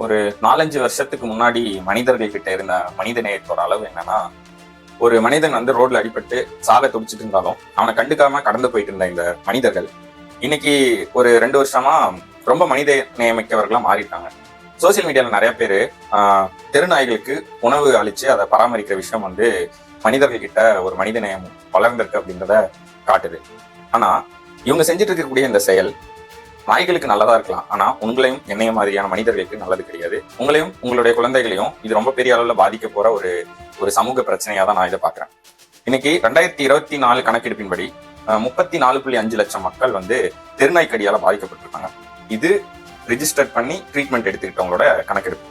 ஒரு 4-5 வருஷத்துக்கு முன்னாடி மனிதர்கள் கிட்ட இருந்த மனித நேயத்தோட அளவு என்னன்னா, ஒரு மனிதன் வந்து ரோட்ல அடிபட்டு சாக துடிச்சிட்டு இருந்தாலும் அவனை கண்டுக்காம கடந்து போயிட்டு இருந்த இந்த மனிதர்கள் இன்னைக்கு ஒரு 2 வருஷமா ரொம்ப மனித நேயமிக்கவர்களா மாறிட்டாங்க. சோசியல் மீடியால நிறைய பேரு தெருநாய்களுக்கு உணவு அளிச்சு அதை பராமரிக்கிற விஷயம் வந்து மனிதர்கள் கிட்ட ஒரு மனித நேயம் வளர்ந்திருக்கு அப்படின்றத காட்டுது. ஆனா இவங்க செஞ்சுட்டு இருக்கக்கூடிய இந்த செயல் நாய்களுக்கு நல்லதா இருக்கலாம், ஆனா உங்களையும் என்னைய மாதிரியான மனிதர்களுக்கு நல்லது கிடையாது. உங்களையும் உங்களுடைய குழந்தைகளையும் இது ரொம்ப பெரிய அளவுல பாதிக்க போற ஒரு சமூக பிரச்சனையா தான் நான் இதை பாக்குறேன். இன்னைக்கு 2024 கணக்கெடுப்பின்படி 34.5 லட்சம் மக்கள் வந்து தெருநாய் கடியால பாதிக்கப்பட்டிருக்காங்க. இது ரிஜிஸ்டர் பண்ணி ட்ரீட்மெண்ட் எடுத்துக்கிட்டவங்களோட கணக்கெடுப்பு.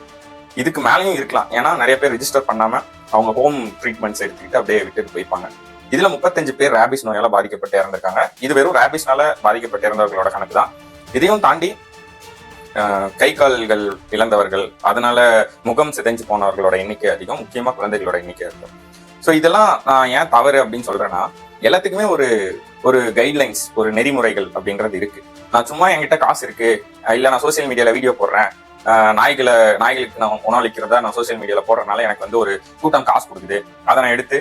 இதுக்கு மேலேயும் இருக்கலாம், ஏன்னா நிறைய பேர் ரிஜிஸ்டர் பண்ணாம அவங்க ஹோம் ட்ரீட்மெண்ட்ஸ் எடுத்துக்கிட்டு அப்படியே விட்டுட்டு போய்ப்பாங்க. இதுல 35 பேர் ரேபிஸ் நோயால பாதிக்கப்பட்டு இறந்திருக்காங்க. இது வெறும் ரேபிஸ்னால பாதிக்கப்பட்டு இறந்தவர்களோட கணக்கு தான். இதையும் தாண்டி கை கால்கள் இழந்தவர்கள், அதனால முகம் சிதைஞ்சு போனவர்களோட எண்ணிக்கை அதிகம், முக்கியமா குழந்தைகளோட எண்ணிக்கை அதிகம். ஸோ இதெல்லாம் நான் ஏன் தவறு அப்படின்னு சொல்றேன்னா, எல்லாத்துக்குமே ஒரு கைட்லைன்ஸ், ஒரு நெறிமுறைகள் அப்படின்றது இருக்கு. நான் சும்மா என்கிட்ட காசு இருக்கு, இல்ல நான் சோசியல் மீடியால வீடியோ போடுறேன், நாய்களுக்கு நான் உணவளிக்கிறதா நான் சோசியல் மீடியால போடுறதுனால எனக்கு வந்து ஒரு கூட்டம் காசு கொடுக்குது, அதை நான் எடுத்து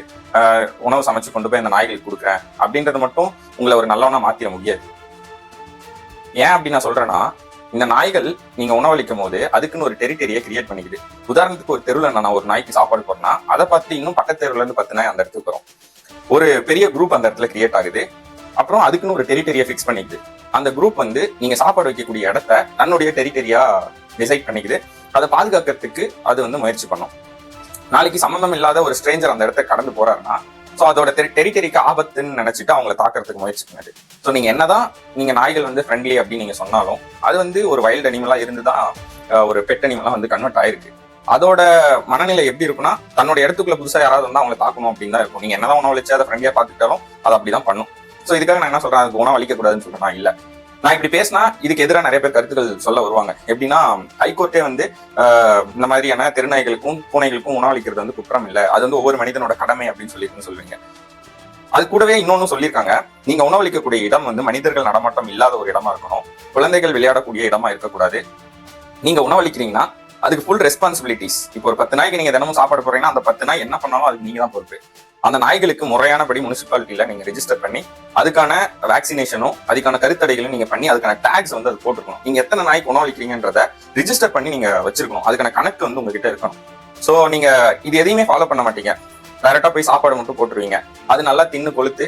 உணவு சமைச்சு கொண்டு போய் அந்த நாய்களுக்கு கொடுக்குறேன் அப்படின்றது மட்டும் உங்களை ஒரு நல்லவனா மாத்திர முடியாது. ஏன் அப்படி நான் சொல்றேன்னா, இந்த நாய்கள் நீங்க உணவளிக்கும் போது அதுக்குன்னு ஒரு டெரிட்டரியை கிரியேட் பண்ணிக்குது. உதாரணத்துக்கு ஒரு தெருவில் நான் ஒரு நாய்க்கு சாப்பாடு போடுறேன்னா அதை பார்த்து இன்னும் பக்கத்து தெருவுல இருந்து 10 நாய் அந்த இடத்துக்கு வரும். ஒரு பெரிய குரூப் அந்த இடத்துல கிரியேட் ஆகுது. அப்புறம் அதுக்குன்னு ஒரு டெரிட்டரியை ஃபிக்ஸ் பண்ணிக்குது. அந்த குரூப் வந்து நீங்க சாப்பாடு வைக்கக்கூடிய இடத்த தன்னுடைய டெரிட்டரியா டிசைட் பண்ணிக்குது. அதை பாதுகாக்கிறதுக்கு அது வந்து முயற்சி பண்ணும். நாளைக்கு சம்பந்தம் இல்லாத ஒரு ஸ்ட்ரேஞ்சர் அந்த இடத்த கடந்து போறாருன்னா, ஸோ அதோட டெரிட்டரிக்கு ஆபத்துன்னு நினைச்சிட்டு அவங்களை தாக்குறதுக்கு முயற்சி பண்ணாது. ஸோ நீங்க என்னதான் நீங்க நாய்கள் வந்து ஃப்ரெண்ட்லி அப்படின்னு நீங்க சொன்னாலும் அது வந்து ஒரு வைல்ட் அனிமலா இருந்துதான் ஒரு பெட் அனிமலா வந்து கன்வெர்ட் ஆயிருக்கு. அதோட மனநிலை எப்படி இருக்குன்னா, தன்னோட இடத்துக்குள்ள புதுசா யாராவது வந்து அவங்களை தாக்கணும் அப்படின்னு தான் இருக்கும். நீங்க என்னதான் உணவு வச்சு அதை ஃப்ரெண்ட்லியா பார்த்துக்கிட்டாலும் அது அப்படிதான் பண்ணும். ஸோ இதுக்காக நான் என்ன சொல்றேன், அதுக்கு உணவு அளிக்க கூடாதுன்னு சொல்றேன் இல்ல. நான் இப்படி பேசினா இதுக்கு எதிராக நிறைய பேர் கருத்துக்கள் சொல்ல வருவாங்க. எப்படின்னா, ஹைகோர்ட்டே வந்து இந்த மாதிரியான தெருநாய்களுக்கும் பூனைகளுக்கும் உணவளிக்கிறது வந்து குற்றம் இல்லை, அது வந்து ஒவ்வொரு மனிதனோட கடமை அப்படின்னு சொல்லுவீங்க. அது கூடவே இன்னொன்னு சொல்லியிருக்காங்க, நீங்க உணவளிக்கக்கூடிய இடம் வந்து மனிதர்கள் நடமாட்டம் இல்லாத ஒரு இடமா இருக்கணும், குழந்தைகள் விளையாடக்கூடிய இடமா இருக்கக்கூடாது. நீங்க உணவளிக்கிறீங்கன்னா அதுக்கு ஃபுல் ரெஸ்பான்சிபிலிட்டிஸ். இப்போ ஒரு 10 நாய்க்கு நீங்க தினமும் சாப்பாடு போடுறீங்கன்னா அந்த 10 நாய் என்ன பண்ணாலும் அதுக்கு நீங்க தான் பொறுப்பு. அந்த நாய்களுக்கு முறையானபடி முனிசிபாலிட்டியில நீங்க ரெஜிஸ்டர் பண்ணி அதுக்கான வேக்சினேஷனும் அதுக்கான கருத்தடைகளும் நீங்க பண்ணி அதுக்கான டேக்ஸ் வந்து அது போட்டுக்கணும். நீங்க எத்தனை நாய்க்கு உணவளிக்கிறீங்கன்றத ரிஜிஸ்டர் பண்ணி நீங்க வச்சிருக்கணும். அதுக்கான கணக்கு வந்து உங்ககிட்ட இருக்கணும். ஸோ நீங்க இது எதையுமே ஃபாலோ பண்ண மாட்டீங்க, டைரக்டா போய் சாப்பாடு மட்டும் போட்டுருவீங்க. அது நல்லா தின்னு கொளுத்து